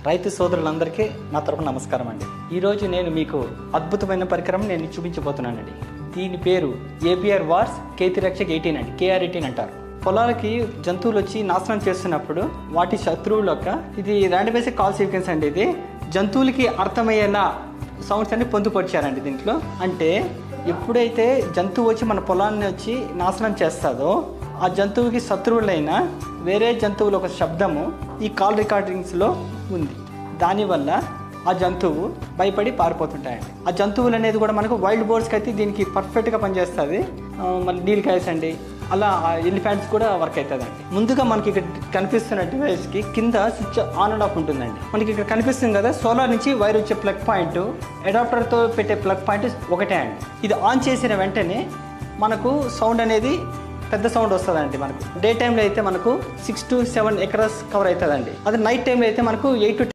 రైతు సోదరులందరికీ నా తరపున నమస్కారం అండి. ఈరోజు నేను మీకు అద్భుతమైన పరికరం నేను చూపించబోతున్నానండి. దీని పేరు ఏబిఆర్ వార్స్ K3Rక్షక్ 18 అండి. KR18 అంటారు. పొలాలకి జంతువులు వచ్చి నాశనం చేస్తున్నప్పుడు వాటి శత్రువుల యొక్క ఇది ర్యాండమైజ్డ్ కాల్ సీక్వెన్స్ అండి. ఇది జంతువులకి అర్థమయ్యేలా సౌండ్స్ అన్ని పొందుపరిచారండి దీంట్లో. అంటే ఎప్పుడైతే జంతువు వచ్చి మన పొలాన్ని వచ్చి నాశనం చేస్తుందో ఆ జంతువుకి శత్రువులైన వేరే జంతువుల ఒక శబ్దము ఈ కాల్ రికార్డింగ్స్లో ఉంది. దానివల్ల ఆ జంతువు భయపడి పారిపోతుంటాయండి. ఆ జంతువులు అనేది కూడా మనకు వైల్డ్ బోర్డ్స్కి అయితే దీనికి పర్ఫెక్ట్గా పనిచేస్తుంది. మళ్ళీ నీలకాయస్ అండి, అలా ఎలిఫెంట్స్ కూడా వర్క్ అవుతుందండి. ముందుగా మనకి ఇక్కడ కనిపిస్తున్న డివైస్కి కింద స్విచ్ ఆన్ అండ్ ఆఫ్ ఉంటుందండి. మనకి ఇక్కడ కనిపిస్తుంది కదా, సోలార్ నుంచి వైర్ వచ్చే ప్లగ్ పాయింట్, అడాప్టర్తో పెట్టే ప్లగ్ పాయింట్ ఒకటే అండి. ఇది ఆన్ చేసిన వెంటనే మనకు సౌండ్ అనేది పెద్ద సౌండ్ వస్తుందండి. మనకు డే టైంలో అయితే మనకు 6 to 7 acres కవర్ అవుతుందండి. అదే నైట్ టైంలో అయితే మనకు 8 to